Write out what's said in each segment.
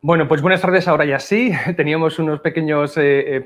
Bueno, pues buenas tardes, ahora ya sí. Teníamos unos pequeños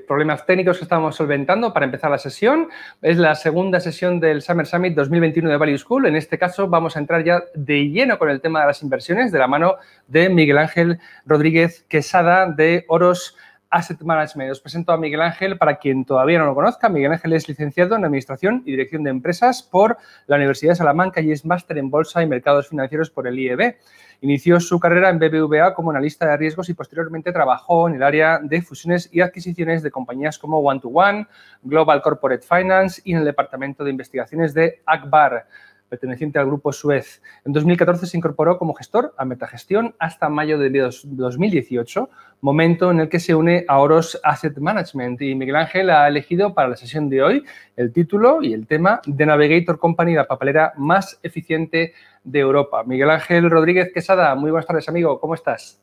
problemas técnicos que estábamos solventando para empezar la sesión. Es la segunda sesión del Summer Summit 2021 de Value School. En este caso vamos a entrar ya de lleno con el tema de las inversiones de la mano de Miguel Ángel Rodríguez Quesada de Oros Asset Management. Os presento a Miguel Ángel para quien todavía no lo conozca. Miguel Ángel es licenciado en Administración y Dirección de Empresas por la Universidad de Salamanca y es máster en Bolsa y Mercados Financieros por el IEB. Inició su carrera en BBVA como analista de riesgos y posteriormente trabajó en el área de fusiones y adquisiciones de compañías como One to One, Global Corporate Finance y en el departamento de investigaciones de Akbar, perteneciente al grupo Suez. En 2014 se incorporó como gestor a Metagestión hasta mayo de 2018, momento en el que se une a Oros Asset Management. Y Miguel Ángel ha elegido para la sesión de hoy el título y el tema The Navigator Company, la papelera más eficiente de Europa. Miguel Ángel Rodríguez Quesada, muy buenas tardes, amigo. ¿Cómo estás?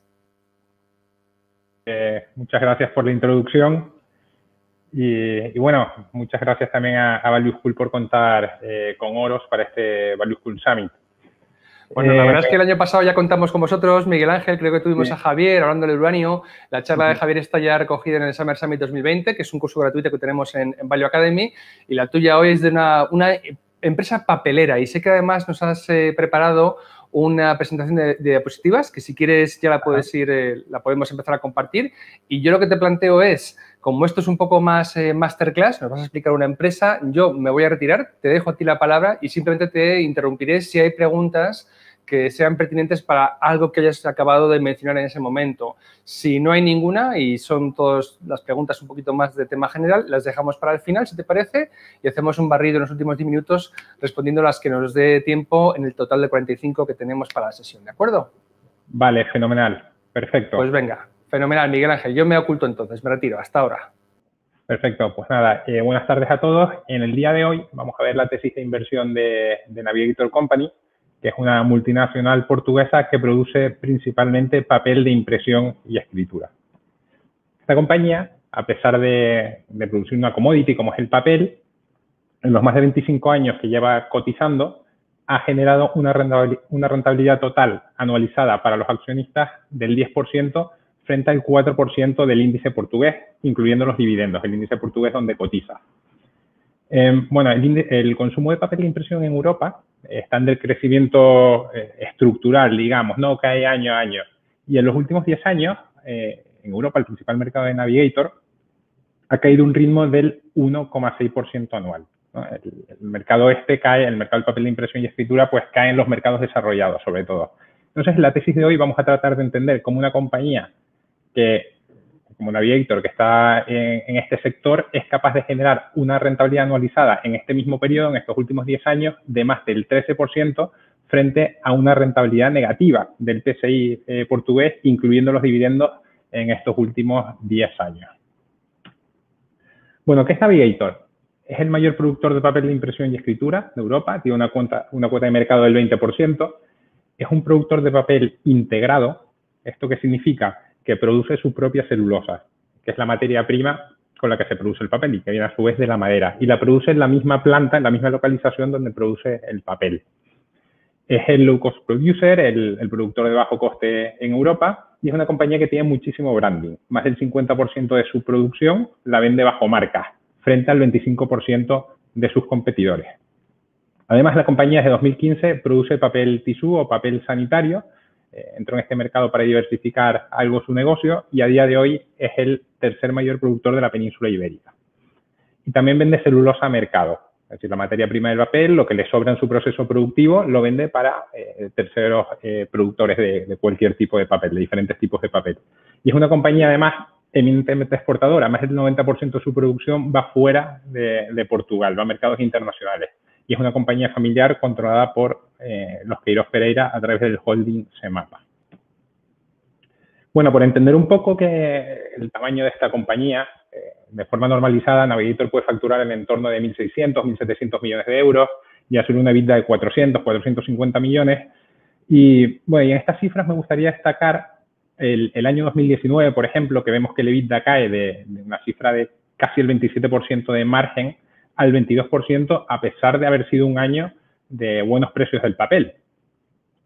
Muchas gracias por la introducción. Y bueno, muchas gracias también a Value School por contar con Oros para este Value School Summit. Bueno, la verdad es que el año pasado ya contamos con vosotros, Miguel Ángel, creo que tuvimos a Javier hablando del uranio. La charla de Javier está ya recogida en el Summer Summit 2020, que es un curso gratuito que tenemos en Value Academy, y la tuya hoy es de una empresa papelera, y sé que además nos has preparado una presentación de diapositivas, que si quieres ya la puedes la podemos empezar a compartir, y yo lo que te planteo es, como esto es un poco más masterclass, nos vas a explicar una empresa, yo me voy a retirar, te dejo a ti la palabra y simplemente te interrumpiré si hay preguntas que sean pertinentes para algo que hayas acabado de mencionar en ese momento. Si no hay ninguna y son todas las preguntas un poquito más de tema general, las dejamos para el final, si te parece, y hacemos un barrido en los últimos 10 minutos respondiendo las que nos dé tiempo en el total de 45 que tenemos para la sesión, ¿de acuerdo? Vale, fenomenal. Perfecto. Pues venga, fenomenal, Miguel Ángel. Yo me oculto entonces, me retiro. Hasta ahora. Perfecto, pues nada, buenas tardes a todos. En el día de hoy vamos a ver la tesis de inversión de Navigator Company, que es una multinacional portuguesa que produce principalmente papel de impresión y escritura. Esta compañía, a pesar de producir una commodity como es el papel, en los más de 25 años que lleva cotizando, ha generado una rentabilidad total anualizada para los accionistas del 10% frente al 4% del índice portugués, incluyendo los dividendos, el índice portugués donde cotiza. Bueno, el consumo de papel de impresión en Europa está en decrecimiento estructural, digamos, no cae año a año. Y en los últimos 10 años, en Europa, el principal mercado de Navigator, ha caído un ritmo del 1,6% anual, ¿no? El mercado cae, el mercado del papel de impresión y escritura, pues cae en los mercados desarrollados, sobre todo. Entonces, en la tesis de hoy vamos a tratar de entender cómo una compañía como Navigator, que está en este sector, es capaz de generar una rentabilidad anualizada en este mismo periodo, en estos últimos 10 años, de más del 13% frente a una rentabilidad negativa del PSI portugués, incluyendo los dividendos en estos últimos 10 años. Bueno, ¿qué es Navigator? Es el mayor productor de papel de impresión y escritura de Europa, tiene una cuota de mercado del 20%, es un productor de papel integrado. ¿Esto qué significa? Que produce su propia celulosa, que es la materia prima con la que se produce el papel y que viene a su vez de la madera. Y la produce en la misma planta, en la misma localización donde produce el papel. Es el low cost producer, el productor de bajo coste en Europa, y es una compañía que tiene muchísimo branding. Más del 50% de su producción la vende bajo marca, frente al 25% de sus competidores. Además, la compañía desde 2015 produce papel tisú o papel sanitario. Entró en este mercado para diversificar algo su negocio y a día de hoy es el tercer mayor productor de la península ibérica. Y también vende celulosa a mercado, es decir, la materia prima del papel, lo que le sobra en su proceso productivo, lo vende para terceros productores de cualquier tipo de papel, de diferentes tipos de papel. Y es una compañía además eminentemente exportadora, más del 90% de su producción va fuera de Portugal, va a mercados internacionales. Y es una compañía familiar controlada por los Queiroz Pereira a través del holding Semapa. Bueno, por entender un poco el tamaño de esta compañía, de forma normalizada, Navigator puede facturar en el entorno de 1.600, 1.700 millones de euros y hacer una EBITDA de 400, 450 millones. Y bueno, y en estas cifras me gustaría destacar el año 2019, por ejemplo, que vemos que el EBITDA cae de una cifra de casi el 27% de margen al 22%, a pesar de haber sido un año de buenos precios del papel.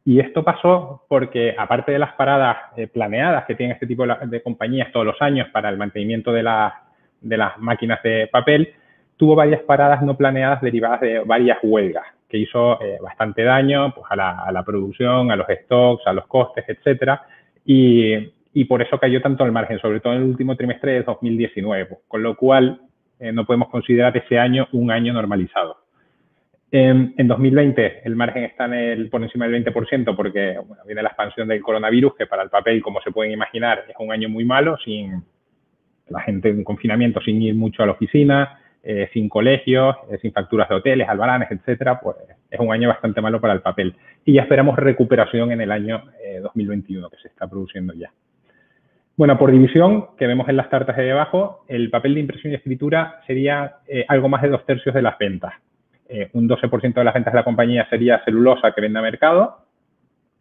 Y esto pasó porque, aparte de las paradas planeadas que tienen este tipo de compañías todos los años para el mantenimiento de las máquinas de papel, tuvo varias paradas no planeadas derivadas de varias huelgas, que hizo bastante daño pues, a la producción, a los stocks, a los costes, etcétera, y por eso cayó tanto el margen, sobre todo en el último trimestre de 2019, con lo cual no podemos considerar ese año un año normalizado. En 2020 el margen está por encima del 20% porque bueno, viene la expansión del coronavirus, que para el papel, como se pueden imaginar, es un año muy malo, sin la gente en confinamiento, sin ir mucho a la oficina, sin colegios, sin facturas de hoteles, albaranes, etcétera, pues es un año bastante malo para el papel. Y ya esperamos recuperación en el año 2021, que se está produciendo ya. Bueno, por división, que vemos en las tartas de debajo, el papel de impresión y escritura sería algo más de 2/3 de las ventas. Un 12% de las ventas de la compañía sería celulosa, que vende a mercado,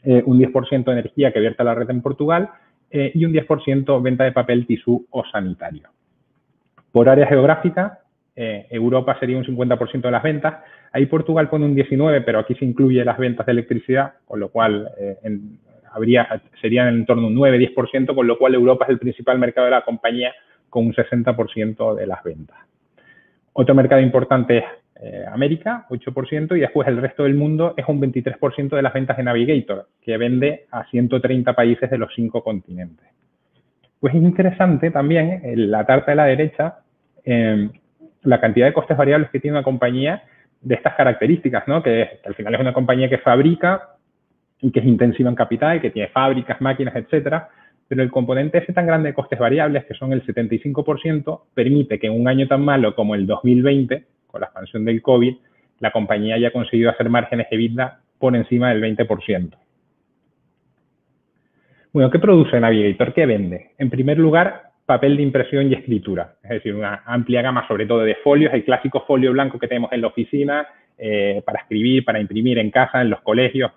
un 10% energía, que vierte a la red en Portugal, y un 10% venta de papel tisú o sanitario. Por área geográfica, Europa sería un 50% de las ventas. Ahí Portugal pone un 19%, pero aquí se incluye las ventas de electricidad, con lo cual serían en torno a un 9-10%, con lo cual Europa es el principal mercado de la compañía con un 60% de las ventas. Otro mercado importante es América, 8%, y después el resto del mundo es un 23% de las ventas de Navigator, que vende a 130 países de los 5 continentes. Pues es interesante también, en la tarta de la derecha, la cantidad de costes variables que tiene una compañía de estas características, ¿no? Que al final es una compañía que fabrica y que es intensiva en capital, que tiene fábricas, máquinas, etcétera, pero el componente ese tan grande de costes variables, que son el 75%, permite que en un año tan malo como el 2020, con la expansión del COVID, la compañía haya conseguido hacer márgenes EBITDA por encima del 20%. Bueno, ¿qué produce Navigator? ¿Qué vende? En primer lugar, papel de impresión y escritura, es decir, una amplia gama sobre todo de folios, el clásico folio blanco que tenemos en la oficina, para escribir, para imprimir en casa, en los colegios,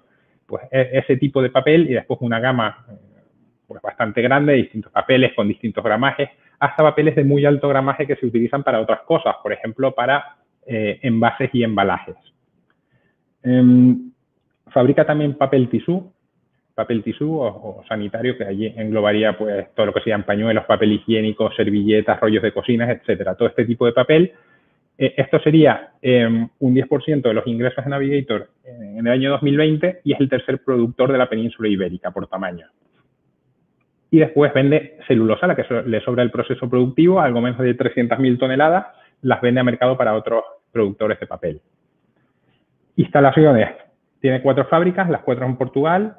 pues ese tipo de papel, y después una gama pues bastante grande de distintos papeles con distintos gramajes, hasta papeles de muy alto gramaje que se utilizan para otras cosas, por ejemplo, para envases y embalajes. Fabrica también papel tisú o sanitario, que allí englobaría pues todo lo que sean pañuelos, papel higiénico, servilletas, rollos de cocinas, etcétera. Todo este tipo de papel. Esto sería un 10% de los ingresos de Navigator en el año 2020 y es el tercer productor de la península ibérica por tamaño. Y después vende celulosa, la que le sobra el proceso productivo, algo menos de 300.000 toneladas, las vende a mercado para otros productores de papel. Instalaciones. Tiene 4 fábricas, las 4 en Portugal.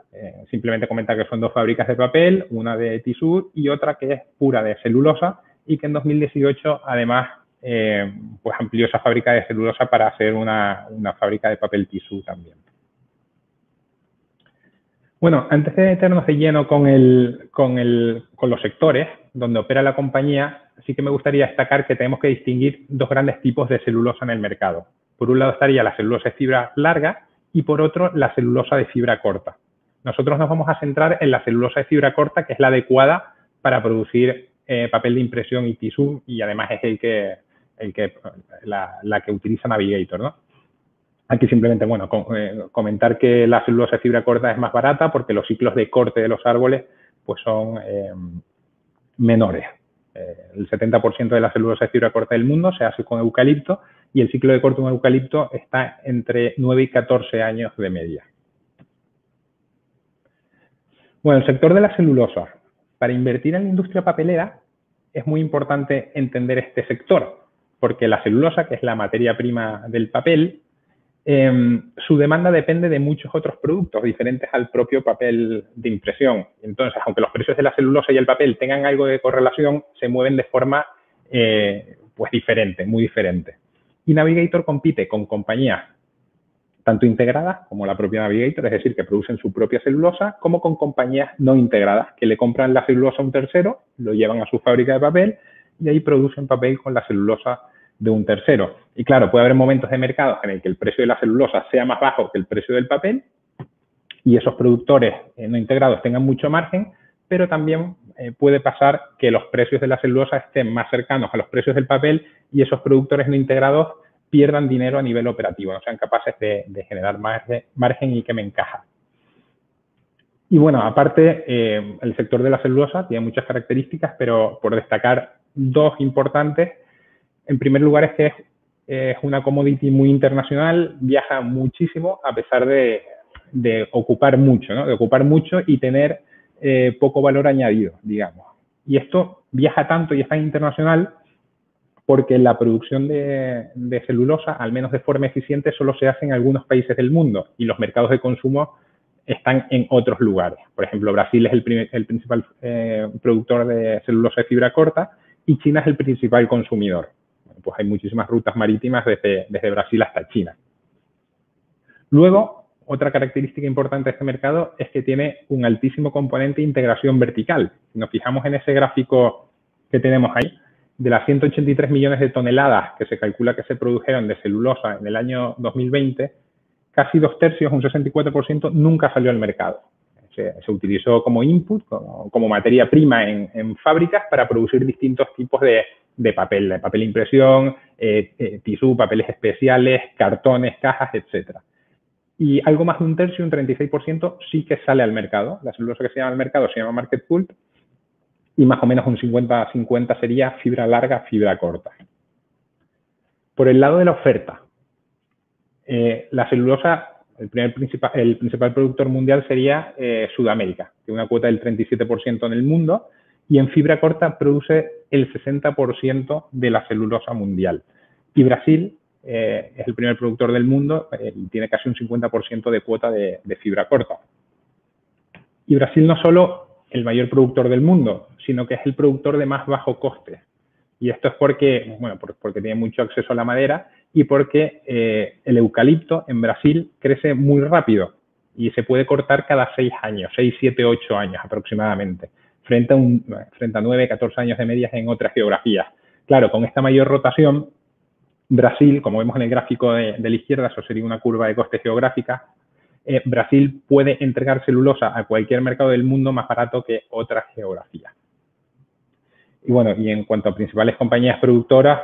Simplemente comenta que son 2 fábricas de papel, una de tisú y otra que es pura de celulosa, y que en 2018 además pues amplió esa fábrica de celulosa para hacer una fábrica de papel tisú también. Bueno, antes de meternos de lleno con los sectores donde opera la compañía, sí que me gustaría destacar que tenemos que distinguir 2 grandes tipos de celulosa en el mercado. Por un lado estaría la celulosa de fibra larga y por otro la celulosa de fibra corta. Nosotros nos vamos a centrar en la celulosa de fibra corta, que es la adecuada para producir papel de impresión y tisú, y además es la que utiliza Navigator, ¿no? Aquí simplemente, bueno, comentar que la celulosa de fibra corta es más barata porque los ciclos de corte de los árboles pues son menores. El 70% de la celulosa de fibra corta del mundo se hace con eucalipto y el ciclo de corte de un eucalipto está entre 9 y 14 años de media. Bueno, el sector de la celulosa. Para invertir en la industria papelera es muy importante entender este sector, porque la celulosa, que es la materia prima del papel, su demanda depende de muchos otros productos diferentes al propio papel de impresión. Entonces, aunque los precios de la celulosa y el papel tengan algo de correlación, se mueven de forma pues diferente, muy diferente. Y Navigator compite con compañías tanto integradas como la propia Navigator, es decir, que producen su propia celulosa, como con compañías no integradas, que le compran la celulosa a un tercero, lo llevan a su fábrica de papel y ahí producen papel con la celulosa de un tercero. Y claro, puede haber momentos de mercado en el que el precio de la celulosa sea más bajo que el precio del papel y esos productores no integrados tengan mucho margen, pero también puede pasar que los precios de la celulosa estén más cercanos a los precios del papel y esos productores no integrados pierdan dinero a nivel operativo, no sean capaces de generar margen y que me encaja. Y bueno, aparte, el sector de la celulosa tiene muchas características, pero por destacar dos importantes, en primer lugar es que es una commodity muy internacional, viaja muchísimo a pesar de ocupar mucho, ¿no? De ocupar mucho y tener poco valor añadido, digamos. Y esto viaja tanto y es tan internacional porque la producción de celulosa, al menos de forma eficiente, solo se hace en algunos países del mundo y los mercados de consumo están en otros lugares. Por ejemplo, Brasil es el principal productor de celulosa de fibra corta y China es el principal consumidor. Bueno, pues hay muchísimas rutas marítimas desde Brasil hasta China. Luego, otra característica importante de este mercado es que tiene un altísimo componente de integración vertical. Si nos fijamos en ese gráfico que tenemos ahí, de las 183 millones de toneladas que se calcula que se produjeron de celulosa en el año 2020, casi 2/3, un 64%, nunca salió al mercado. Se utilizó como input, como materia prima en fábricas para producir distintos tipos de papel de impresión, tisú, papeles especiales, cartones, cajas, etc. Y algo más de 1/3, un 36%, sí que sale al mercado. La celulosa que se llama al mercado se llama market pulp y más o menos un 50-50 sería fibra larga, fibra corta. Por el lado de la oferta, la celulosa, el principal productor mundial sería Sudamérica, tiene una cuota del 37% en el mundo y en fibra corta produce el 60% de la celulosa mundial. Y Brasil es el primer productor del mundo y tiene casi un 50% de cuota de fibra corta. Y Brasil no solo el mayor productor del mundo, sino que es el productor de más bajo coste. Y esto es porque, bueno, porque tiene mucho acceso a la madera y porque el eucalipto en Brasil crece muy rápido y se puede cortar cada 6 años, 6, 7, 8 años aproximadamente, frente a 9, 14 años de medias en otras geografías. Claro, con esta mayor rotación, Brasil, como vemos en el gráfico de la izquierda, eso sería una curva de coste geográfica, Brasil puede entregar celulosa a cualquier mercado del mundo más barato que otras geografías. Y bueno, y en cuanto a principales compañías productoras,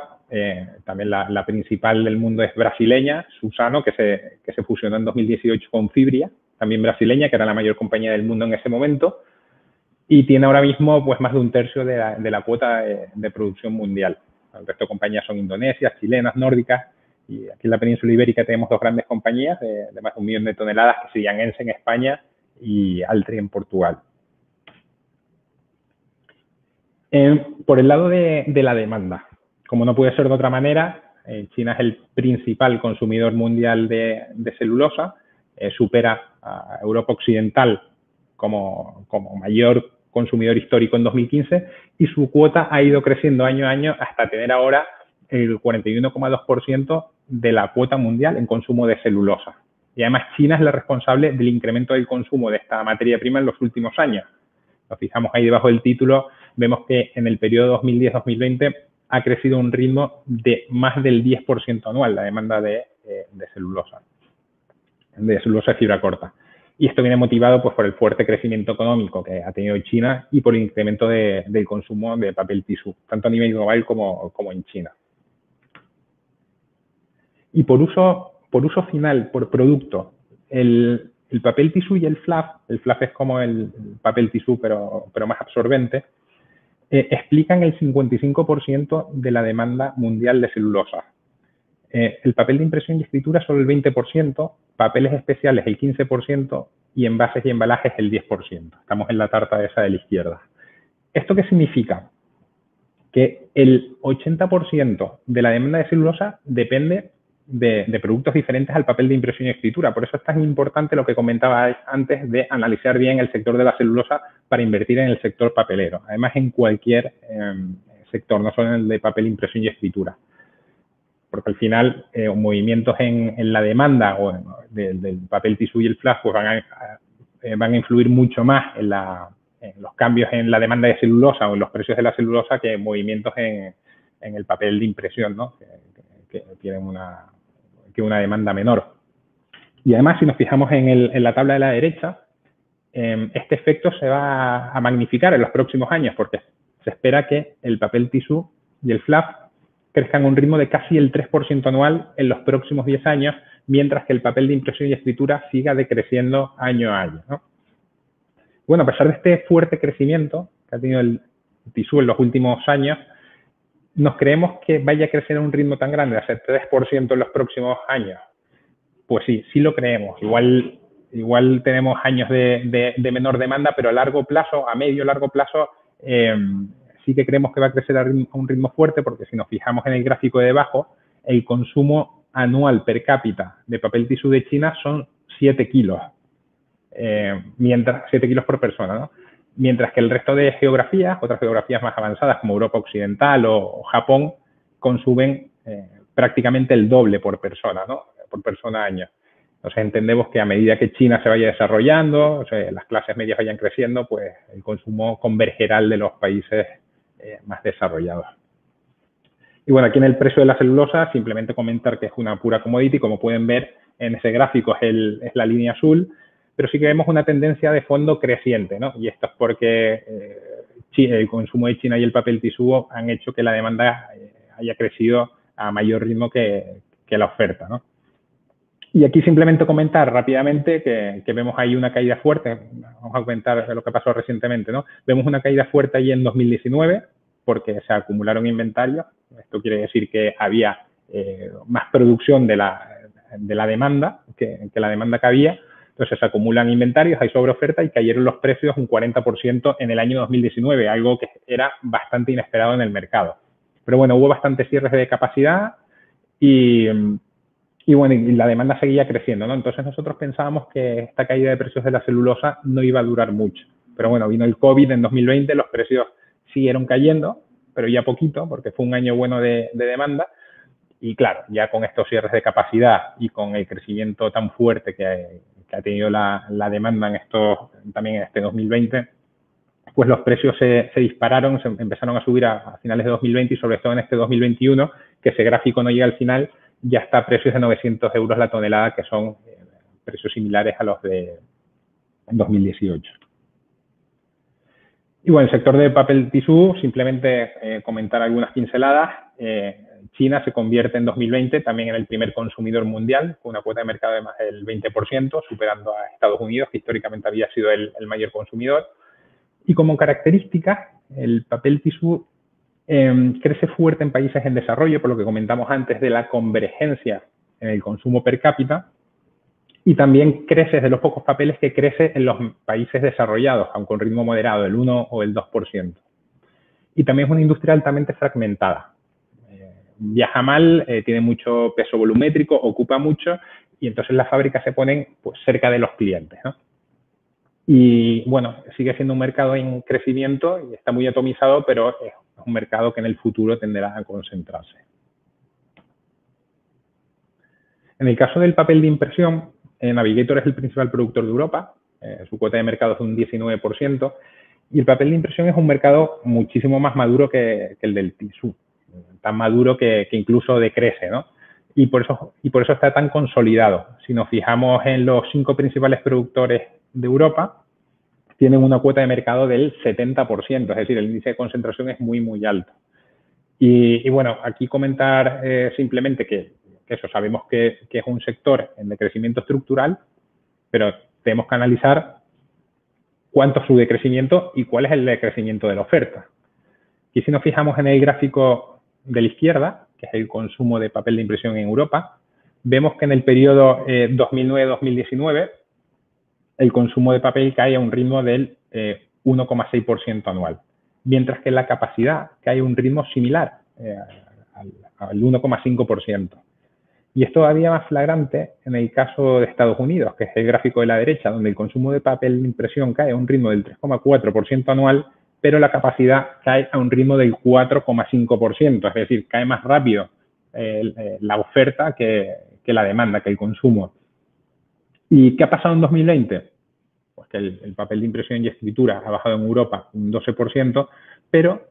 también la principal del mundo es brasileña, Suzano, que se fusionó en 2018 con Fibria, también brasileña, que era la mayor compañía del mundo en ese momento, y tiene ahora mismo pues más de 1/3 de la cuota de producción mundial. El resto de compañías son indonesias, chilenas, nórdicas, y aquí en la península ibérica tenemos dos grandes compañías de más de 1 millón de toneladas, que serían Ence en España y Altri en Portugal. Por el lado de la demanda, como no puede ser de otra manera, China es el principal consumidor mundial de celulosa, supera a Europa Occidental como mayor consumidor histórico en 2015 y su cuota ha ido creciendo año a año hasta tener ahora el 41,2% de la cuota mundial en consumo de celulosa. Y además China es la responsable del incremento del consumo de esta materia prima en los últimos años. Nos fijamos ahí debajo del título, vemos que en el periodo 2010-2020 ha crecido a un ritmo de más del 10% anual la demanda de celulosa de fibra corta. Y esto viene motivado pues, por el fuerte crecimiento económico que ha tenido China y por el incremento del consumo de papel tisú, tanto a nivel global como en China. Y por uso final, por producto, el papel tisú y el fluff es como el papel tisú pero más absorbente, explican el 55% de la demanda mundial de celulosa. El papel de impresión y escritura solo el 20%, papeles especiales el 15% y envases y embalajes el 10%. Estamos en la tarta esa de la izquierda. ¿Esto qué significa? Que el 80% de la demanda de celulosa depende de productos diferentes al papel de impresión y escritura. Por eso es tan importante lo que comentaba antes de analizar bien el sector de la celulosa para invertir en el sector papelero. Además, en cualquier sector, no solo en el de papel, impresión y escritura. Porque al final, movimientos en la demanda del papel tisú y el fluff pues van a influir mucho más en los cambios en la demanda de celulosa o en los precios de la celulosa que movimientos en el papel de impresión, ¿no? que tienen una demanda menor. Y además, si nos fijamos en la tabla de la derecha, este efecto se va a magnificar en los próximos años porque se espera que el papel tisú y el fluff crezcan a un ritmo de casi el 3% anual en los próximos 10 años, mientras que el papel de impresión y escritura siga decreciendo año a año, ¿no? Bueno, a pesar de este fuerte crecimiento que ha tenido el tisú en los últimos años, ¿nos creemos que vaya a crecer a un ritmo tan grande, a ser 3% en los próximos años? Pues sí, sí lo creemos. Igual tenemos años de menor demanda, pero a largo plazo, a medio largo plazo, sí que creemos que va a crecer a un ritmo fuerte, porque si nos fijamos en el gráfico de debajo, el consumo anual per cápita de papel tisú de China son 7 kilos, 7 kilos por persona, ¿no? Mientras que el resto de geografías, otras geografías más avanzadas como Europa Occidental o Japón, consumen prácticamente el doble por persona, ¿no? Por persona año. Entonces entendemos que a medida que China se vaya desarrollando, o sea, las clases medias vayan creciendo, pues el consumo convergerá al de los países más desarrollados. Y bueno, aquí en el precio de la celulosa, simplemente comentar que es una pura commodity. Como pueden ver en ese gráfico es la línea azul, pero sí que vemos una tendencia de fondo creciente, ¿no? Y esto es porque el consumo de China y el papel tisú han hecho que la demanda haya crecido a mayor ritmo que la oferta, ¿no? Y aquí simplemente comentar rápidamente que vemos ahí una caída fuerte. Vamos a comentar lo que pasó recientemente, ¿no? Vemos una caída fuerte ahí en 2019 porque se acumularon inventarios. Esto quiere decir que había más producción de la demanda que la demanda que había. Entonces se acumulan inventarios, hay sobreoferta y cayeron los precios un 40% en el año 2019, algo que era bastante inesperado en el mercado. Pero bueno, hubo bastantes cierres de capacidad y bueno, y la demanda seguía creciendo, ¿no? Entonces nosotros pensábamos que esta caída de precios de la celulosa no iba a durar mucho. Pero bueno, vino el COVID en 2020, los precios siguieron cayendo, pero ya poquito, porque fue un año bueno de demanda. Y claro, ya con estos cierres de capacidad y con el crecimiento tan fuerte que ha tenido la demanda también en este 2020, pues los precios se dispararon, empezaron a subir a finales de 2020 y sobre todo en este 2021, que ese gráfico no llega al final, ya está a precios de 900 euros la tonelada, que son precios similares a los de 2018. Y bueno, el sector de papel tisú, simplemente comentar algunas pinceladas. China se convierte en 2020 también en el primer consumidor mundial, con una cuota de mercado de más del 20%, superando a Estados Unidos, que históricamente había sido el mayor consumidor. Y como característica, el papel tisú crece fuerte en países en desarrollo, por lo que comentamos antes de la convergencia en el consumo per cápita, y también crece de los pocos papeles que crece en los países desarrollados, aunque con ritmo moderado, el 1 o el 2%. Y también es una industria altamente fragmentada. Viaja mal, tiene mucho peso volumétrico, ocupa mucho, y entonces las fábricas se ponen pues, cerca de los clientes, ¿no? Y bueno, sigue siendo un mercado en crecimiento y está muy atomizado, pero es un mercado que en el futuro tenderá a concentrarse. En el caso del papel de impresión, Navigator es el principal productor de Europa, su cuota de mercado es un 19%, y el papel de impresión es un mercado muchísimo más maduro que el del tisú, tan maduro que incluso decrece, ¿no? Y por eso está tan consolidado. Si nos fijamos en los 5 principales productores de Europa, tienen una cuota de mercado del 70%, es decir, el índice de concentración es muy, muy alto. Y bueno, aquí comentar simplemente que eso, sabemos que es un sector en decrecimiento estructural, pero tenemos que analizar cuánto es su decrecimiento y cuál es el decrecimiento de la oferta. Y si nos fijamos en el gráfico de la izquierda, que es el consumo de papel de impresión en Europa, vemos que en el periodo 2009-2019 el consumo de papel cae a un ritmo del 1,6% anual, mientras que la capacidad cae a un ritmo similar, al 1,5%. Y es todavía más flagrante en el caso de Estados Unidos, que es el gráfico de la derecha, donde el consumo de papel de impresión cae a un ritmo del 3,4% anual, pero la capacidad cae a un ritmo del 4,5%, es decir, cae más rápido la oferta que la demanda, que el consumo. ¿Y qué ha pasado en 2020? Pues que el papel de impresión y escritura ha bajado en Europa un 12%, pero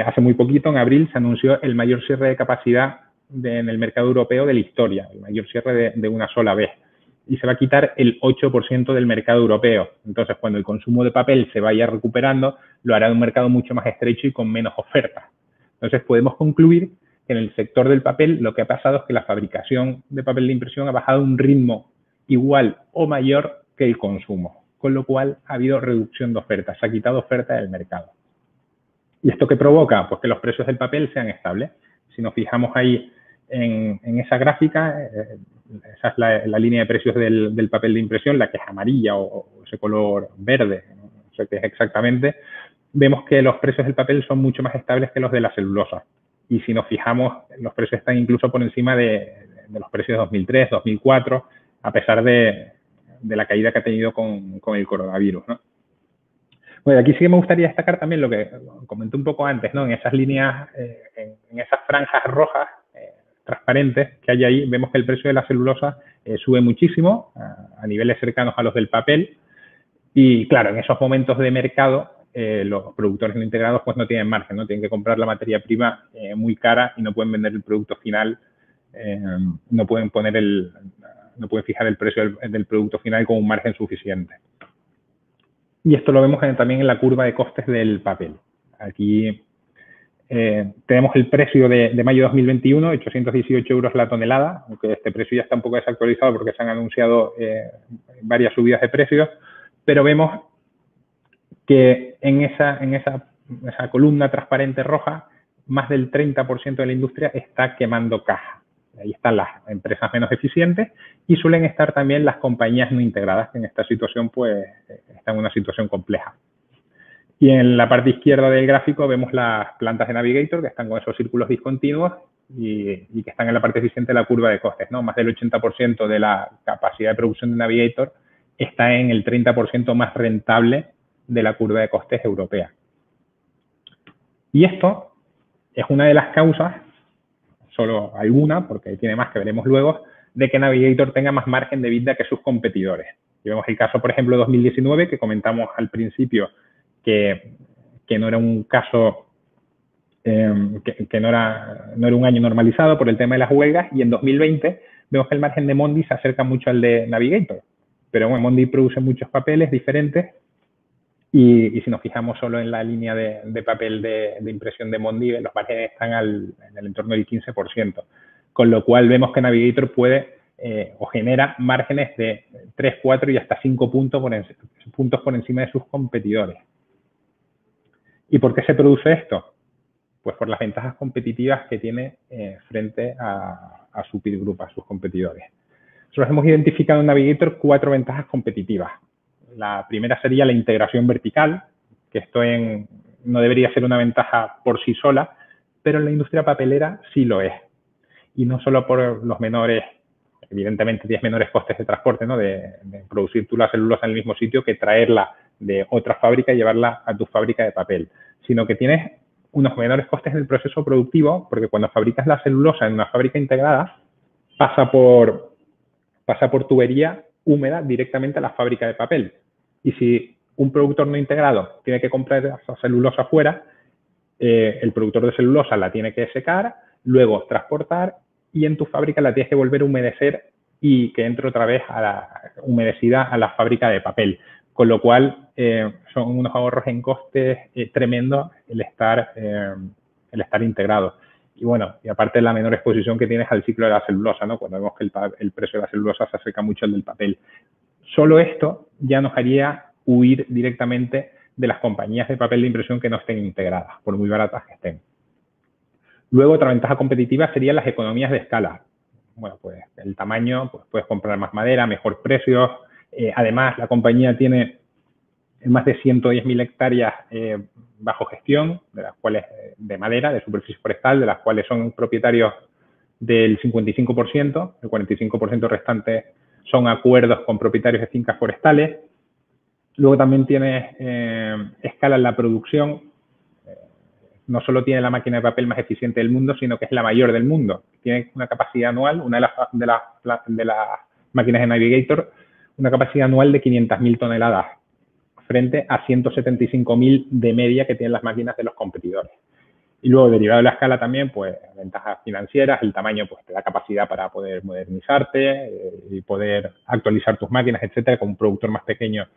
hace muy poquito, en abril, se anunció el mayor cierre de capacidad en el mercado europeo de la historia, el mayor cierre de una sola vez. Y se va a quitar el 8% del mercado europeo. Entonces, cuando el consumo de papel se vaya recuperando, lo hará de un mercado mucho más estrecho y con menos oferta. Entonces, podemos concluir que en el sector del papel lo que ha pasado es que la fabricación de papel de impresión ha bajado a un ritmo igual o mayor que el consumo. con lo cual ha habido reducción de oferta, se ha quitado oferta del mercado. ¿Y esto qué provoca? Pues que los precios del papel sean estables. Si nos fijamos ahí en esa gráfica, esa es la línea de precios del papel de impresión, la que es amarilla o ese color verde, no sé qué es exactamente, vemos que los precios del papel son mucho más estables que los de la celulosa. Y si nos fijamos, los precios están incluso por encima de los precios de 2003, 2004, a pesar de la caída que ha tenido con el coronavirus, ¿no? Bueno, aquí sí que me gustaría destacar también lo que comenté un poco antes, ¿no? En esas líneas, en esas franjas rojas transparentes que hay ahí, vemos que el precio de la celulosa sube muchísimo a niveles cercanos a los del papel. Y claro, en esos momentos de mercado, los productores no integrados pues no tienen margen, ¿no? Tienen que comprar la materia prima muy cara y no pueden vender el producto final, no pueden fijar el precio del producto final con un margen suficiente. Y esto lo vemos también en la curva de costes del papel. Aquí tenemos el precio de mayo de 2021, 818 euros la tonelada, aunque este precio ya está un poco desactualizado porque se han anunciado varias subidas de precios, pero vemos que en esa columna transparente roja, más del 30% de la industria está quemando caja. Ahí están las empresas menos eficientes y suelen estar también las compañías no integradas, que en esta situación pues están en una situación compleja. Y en la parte izquierda del gráfico vemos las plantas de Navigator, que están con esos círculos discontinuos y que están en la parte eficiente de la curva de costes, ¿no? Más del 80% de la capacidad de producción de Navigator está en el 30% más rentable de la curva de costes europea. Y esto es una de las causas, solo alguna, porque tiene más que veremos luego, de que Navigator tenga más margen de EBITDA que sus competidores. Y vemos el caso, por ejemplo, de 2019, que comentamos al principio que no era un caso, que no era un año normalizado por el tema de las huelgas, y en 2020 vemos que el margen de Mondi se acerca mucho al de Navigator. Pero bueno, Mondi produce muchos papeles diferentes y si nos fijamos solo en la línea de papel de impresión de Mondi, los márgenes están en el entorno del 15%. Con lo cual vemos que Navigator puede o genera márgenes de 3, 4 y hasta 5 puntos por encima de sus competidores. ¿Y por qué se produce esto? Pues por las ventajas competitivas que tiene frente a su peer group, a sus competidores. Nosotros hemos identificado en Navigator 4 ventajas competitivas. La primera sería la integración vertical, que esto no debería ser una ventaja por sí sola, pero en la industria papelera sí lo es. Y no solo por los menores, evidentemente tienes menores costes de transporte, ¿no? De producir tú la celulosa en el mismo sitio que traerla de otra fábrica y llevarla a tu fábrica de papel, sino que tienes unos menores costes del proceso productivo, porque cuando fabricas la celulosa en una fábrica integrada, pasa por tubería húmeda directamente a la fábrica de papel. Y si un productor no integrado tiene que comprar esa celulosa afuera, el productor de celulosa la tiene que secar, luego transportar y en tu fábrica la tienes que volver a humedecer y que entre otra vez humedecida a la fábrica de papel. Con lo cual son unos ahorros en costes tremendos el estar integrado. Y bueno, y aparte la menor exposición que tienes al ciclo de la celulosa, ¿no? Cuando vemos que el precio de la celulosa se acerca mucho al del papel. Solo esto ya nos haría huir directamente de las compañías de papel de impresión que no estén integradas, por muy baratas que estén. Luego, otra ventaja competitiva serían las economías de escala. Bueno, pues el tamaño, pues puedes comprar más madera, mejor precio. Además, la compañía tiene más de 110.000 hectáreas bajo gestión, de las cuales de madera, de superficie forestal, de las cuales son propietarios del 55%, el 45% restante son acuerdos con propietarios de fincas forestales. Luego también tiene escala en la producción. No solo tiene la máquina de papel más eficiente del mundo, sino que es la mayor del mundo. Tiene una capacidad anual, una de las máquinas de Navigator, una capacidad anual de 500.000 toneladas, frente a 175.000 de media que tienen las máquinas de los competidores. Y luego, derivado de la escala también, pues ventajas financieras, el tamaño pues te da capacidad para poder modernizarte y poder actualizar tus máquinas, etcétera. Con un productor más pequeño,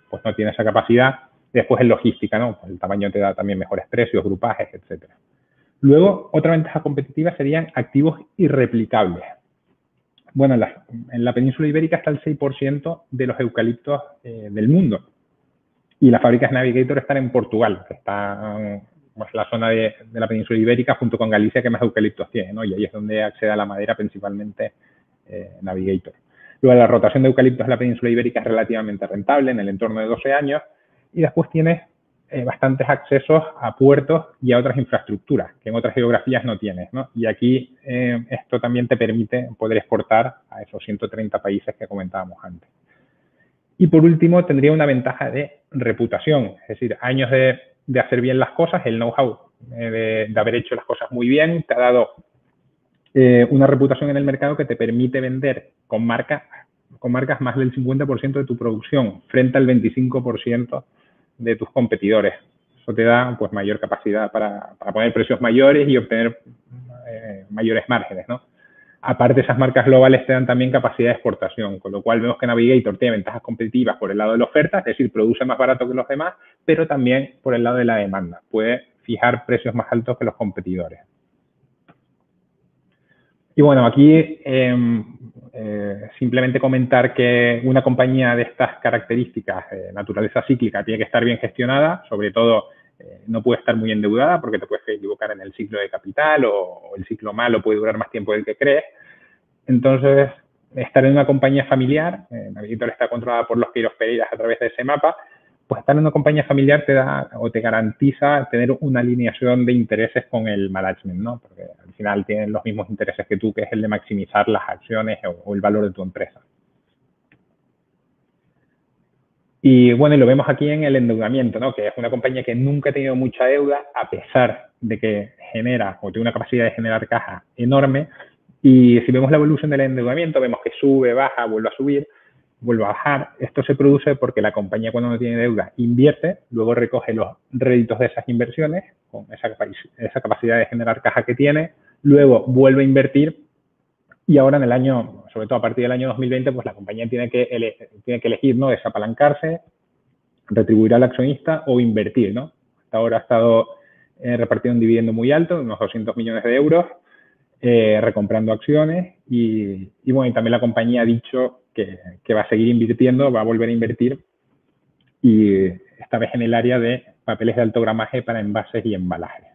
pues no tiene esa capacidad. Después en logística, ¿no? El tamaño te da también mejores precios, grupajes, etcétera. Luego, otra ventaja competitiva serían activos irreplicables. Bueno, en la península ibérica está el 6% de los eucaliptos del mundo. Y las fábricas Navigator están en Portugal, que está pues, la zona de la península ibérica junto con Galicia que más eucaliptos tiene, ¿no? Y ahí es donde accede a la madera principalmente Navigator. Luego, la rotación de eucaliptos en la península ibérica es relativamente rentable, en el entorno de 12 años, y después tienes bastantes accesos a puertos y a otras infraestructuras que en otras geografías no tienes, ¿no? Y aquí esto también te permite poder exportar a esos 130 países que comentábamos antes. Y por último, tendría una ventaja de reputación, es decir, años de hacer bien las cosas, el know-how de haber hecho las cosas muy bien, te ha dado una reputación en el mercado que te permite vender con marcas más del 50% de tu producción frente al 25% de tus competidores. Eso te da pues, mayor capacidad para poner precios mayores y obtener mayores márgenes, ¿no? Aparte, esas marcas globales te dan también capacidad de exportación, con lo cual vemos que Navigator tiene ventajas competitivas por el lado de la oferta, es decir, produce más barato que los demás, pero también por el lado de la demanda. Puede fijar precios más altos que los competidores. Y bueno, aquí simplemente comentar que una compañía de estas características, naturaleza cíclica, tiene que estar bien gestionada, sobre todo no puede estar muy endeudada porque te puedes equivocar en el ciclo de capital o el ciclo malo puede durar más tiempo del que crees. Entonces, estar en una compañía familiar, Navigator está controlada por los Queiroz Pereiras a través de ese mapa, pues estar en una compañía familiar te da o te garantiza tener una alineación de intereses con el management, ¿no? Porque al final tienen los mismos intereses que tú, que es el de maximizar las acciones o el valor de tu empresa. Y bueno, y lo vemos aquí en el endeudamiento, ¿no? Que es una compañía que nunca ha tenido mucha deuda, a pesar de que genera o tiene una capacidad de generar caja enorme. Y si vemos la evolución del endeudamiento, vemos que sube, baja, vuelve a subir, vuelve a bajar. Esto se produce porque la compañía, cuando no tiene deuda, invierte, luego recoge los réditos de esas inversiones con esa capacidad de generar caja que tiene, luego vuelve a invertir. Y ahora en el año, sobre todo a partir del año 2020, pues la compañía tiene que elegir, ¿no? Desapalancarse, retribuir al accionista o invertir, ¿no? Hasta ahora ha estado repartiendo un dividendo muy alto, unos 200 millones de euros, recomprando acciones y bueno, y también la compañía ha dicho que va a seguir invirtiendo, va a volver a invertir y esta vez en el área de papeles de alto gramaje para envases y embalajes.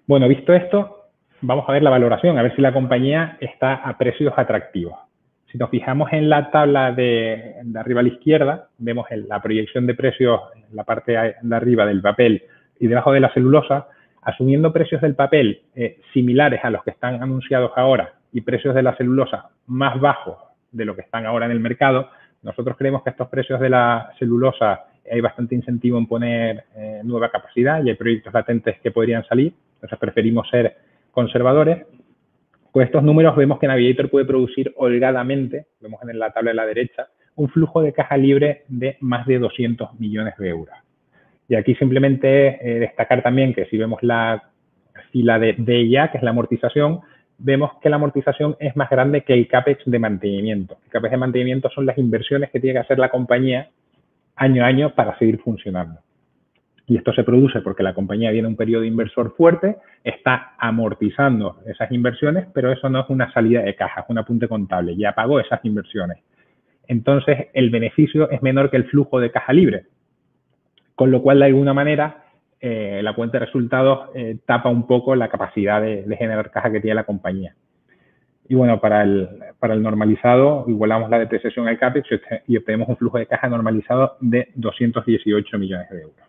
Bueno, visto esto, vamos a ver la valoración, a ver si la compañía está a precios atractivos. Si nos fijamos en la tabla de arriba a la izquierda, vemos la proyección de precios en la parte de arriba del papel y debajo de la celulosa, asumiendo precios del papel similares a los que están anunciados ahora y precios de la celulosa más bajos de lo que están ahora en el mercado, nosotros creemos que estos precios de la celulosa hay bastante incentivo en poner nueva capacidad y hay proyectos latentes que podrían salir, entonces preferimos ser conservadores. Con estos números vemos que Navigator puede producir holgadamente, vemos en la tabla de la derecha, un flujo de caja libre de más de 200 millones de euros. Y aquí simplemente destacar también que si vemos la fila de DIA, que es la amortización, vemos que la amortización es más grande que el CAPEX de mantenimiento. El CAPEX de mantenimiento son las inversiones que tiene que hacer la compañía año a año para seguir funcionando. Y esto se produce porque la compañía viene un periodo inversor fuerte, está amortizando esas inversiones, pero eso no es una salida de caja, es un apunte contable, ya pagó esas inversiones. Entonces, el beneficio es menor que el flujo de caja libre, con lo cual, de alguna manera, la cuenta de resultados tapa un poco la capacidad de generar caja que tiene la compañía. Y bueno, para el normalizado, igualamos la depreciación al CAPEX y obtenemos un flujo de caja normalizado de 218 millones de euros.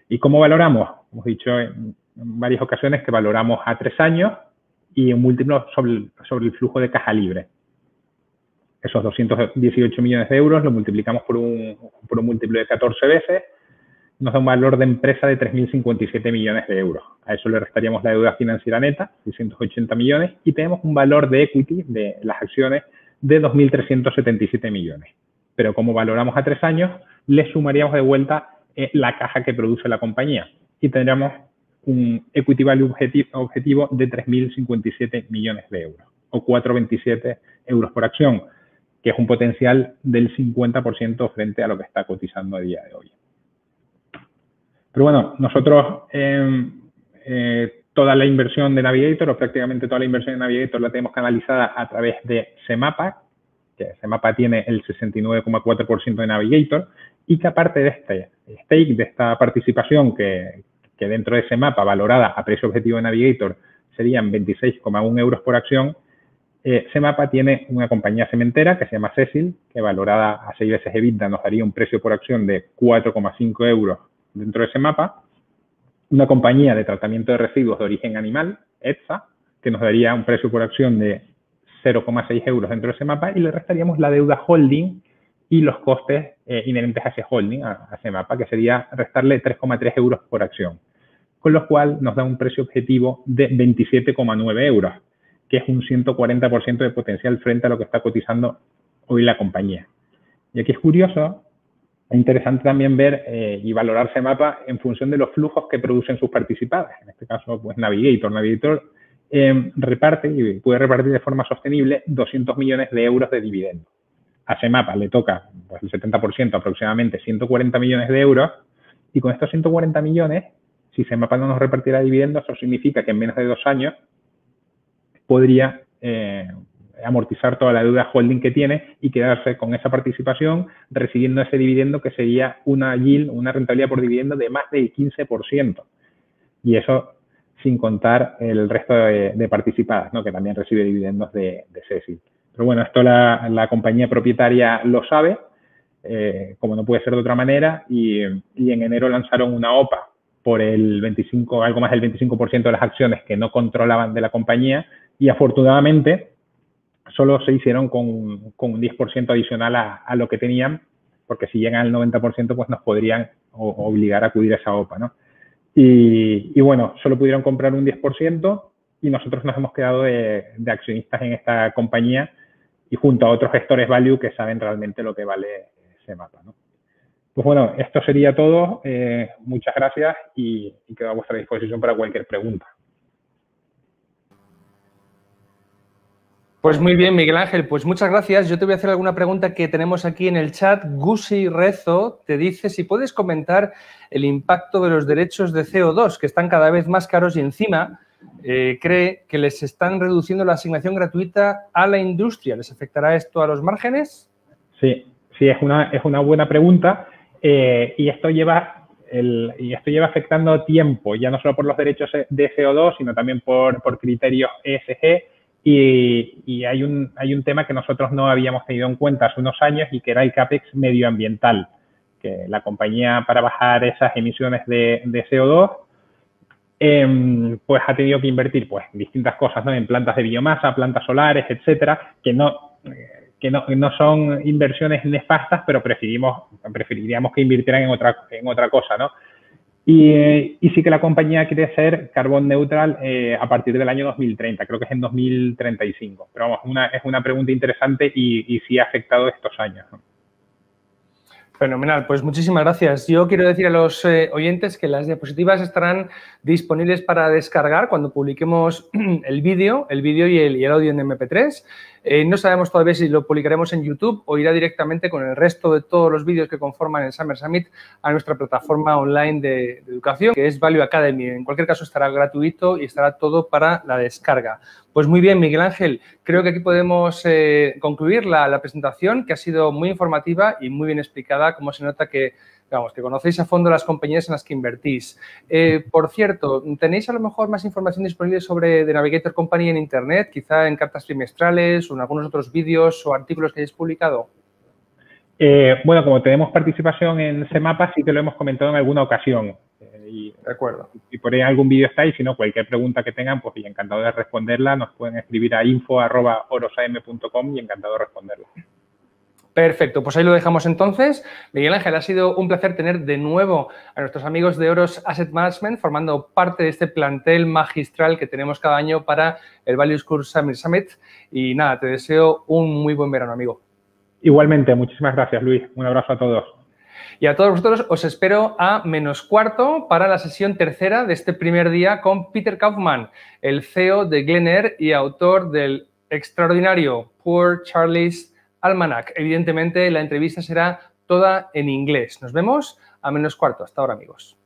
¿Y cómo valoramos? Hemos dicho en varias ocasiones que valoramos a 3 años y un múltiplo sobre el flujo de caja libre. Esos 218 millones de euros lo multiplicamos por un múltiplo de 14 veces, nos da un valor de empresa de 3.057 millones de euros. A eso le restaríamos la deuda financiera neta, 680 millones, y tenemos un valor de equity de las acciones de 2.377 millones. Pero como valoramos a 3 años, le sumaríamos de vuelta la caja que produce la compañía y tendríamos un equity value objetivo de 3.057 millones de euros o 4,27 euros por acción, que es un potencial del 50% frente a lo que está cotizando a día de hoy. Pero bueno, nosotros toda la inversión de Navigator, o prácticamente toda la inversión de Navigator, la tenemos canalizada a través de Semapa, que Semapa tiene el 69,4% de Navigator, y que aparte de este stake, de esta participación que dentro de Semapa, valorada a precio objetivo de Navigator, serían 26,1 euros por acción, Semapa tiene una compañía cementera que se llama Cecil, que valorada a 6 veces EBITDA nos daría un precio por acción de 4,5 euros dentro de Semapa. Una compañía de tratamiento de residuos de origen animal, ETSA, que nos daría un precio por acción de 0,6 euros dentro de Semapa, y le restaríamos la deuda holding y los costes inherentes a ese holding, a Semapa, que sería restarle 3,3 euros por acción, con lo cual nos da un precio objetivo de 27,9 euros, que es un 140% de potencial frente a lo que está cotizando hoy la compañía. Y aquí es curioso e interesante también ver y valorar Semapa en función de los flujos que producen sus participadas. En este caso, pues Navigator. Navigator reparte y puede repartir de forma sostenible 200 millones de euros de dividendos. A Semapa le toca pues, el 70%, aproximadamente 140 millones de euros, y con estos 140 millones, si Semapa no nos repartiera dividendos, eso significa que en menos de 2 años podría amortizar toda la deuda holding que tiene y quedarse con esa participación recibiendo ese dividendo, que sería una yield, una rentabilidad por dividendo de más del 15%. Y eso sin contar el resto de participadas, ¿no? Que también recibe dividendos de Cecil. Pero bueno, esto la compañía propietaria lo sabe, como no puede ser de otra manera, y en enero lanzaron una OPA por el 25, algo más del 25% de las acciones que no controlaban de la compañía, y afortunadamente solo se hicieron con un 10% adicional a lo que tenían, porque si llegan al 90% pues nos podrían obligar a acudir a esa OPA, ¿no? Y bueno, solo pudieron comprar un 10% y nosotros nos hemos quedado de accionistas en esta compañía, y junto a otros gestores value que saben realmente lo que vale Semapa, ¿no? Pues bueno, esto sería todo. Muchas gracias y quedo a vuestra disposición para cualquier pregunta. Pues muy bien, Miguel Ángel, pues muchas gracias. Yo te voy a hacer alguna pregunta que tenemos aquí en el chat. Gusi Rezo te dice si puedes comentar el impacto de los derechos de CO2, que están cada vez más caros, y encima cree que les están reduciendo la asignación gratuita a la industria. ¿Les afectará esto a los márgenes? Sí, es una buena pregunta, y esto lleva afectando tiempo, ya no solo por los derechos de CO2, sino también por criterios ESG. Y hay un tema que nosotros no habíamos tenido en cuenta hace unos años, y que era el CAPEX medioambiental, que la compañía, para bajar esas emisiones de CO2, pues ha tenido que invertir pues distintas cosas, ¿no? En plantas de biomasa, plantas solares, etcétera, que no son inversiones nefastas, pero preferiríamos que invirtieran en otra cosa, ¿no? Y sí que la compañía quiere ser carbón neutral a partir del año 2030, creo que es en 2035. Pero vamos, es una pregunta interesante y sí ha afectado estos años, ¿no? Fenomenal, pues muchísimas gracias. Yo quiero decir a los oyentes que las diapositivas estarán disponibles para descargar cuando publiquemos el vídeo y el audio en MP3. No sabemos todavía si lo publicaremos en YouTube o irá directamente con el resto de todos los vídeos que conforman el Summer Summit a nuestra plataforma online de educación, que es Value Academy. En cualquier caso, estará gratuito y estará todo para la descarga. Pues muy bien, Miguel Ángel, creo que aquí podemos concluir la presentación, que ha sido muy informativa y muy bien explicada, como se nota que conocéis a fondo las compañías en las que invertís. Por cierto, ¿tenéis a lo mejor más información disponible sobre The Navigator Company en Internet, quizá en cartas trimestrales o en algunos otros vídeos o artículos que hayáis publicado? Bueno, como tenemos participación en Semapa, sí que lo hemos comentado en alguna ocasión. De acuerdo. Y por ahí algún vídeo está, y si no, cualquier pregunta que tengan, pues encantado de responderla. Nos pueden escribir a info@orosam.com y encantado de responderla. Perfecto, pues ahí lo dejamos entonces. Miguel Ángel, ha sido un placer tener de nuevo a nuestros amigos de Oros Asset Management formando parte de este plantel magistral que tenemos cada año para el Value School Summer Summit. Y nada, te deseo un muy buen verano, amigo. Igualmente, muchísimas gracias, Luis. Un abrazo a todos. Y a todos vosotros os espero a -4 para la sesión tercera de este primer día con Peter Kaufman, el CEO de Glenair y autor del extraordinario Poor Charlie's Almanac. Evidentemente, la entrevista será toda en inglés. Nos vemos a -4. Hasta ahora, amigos.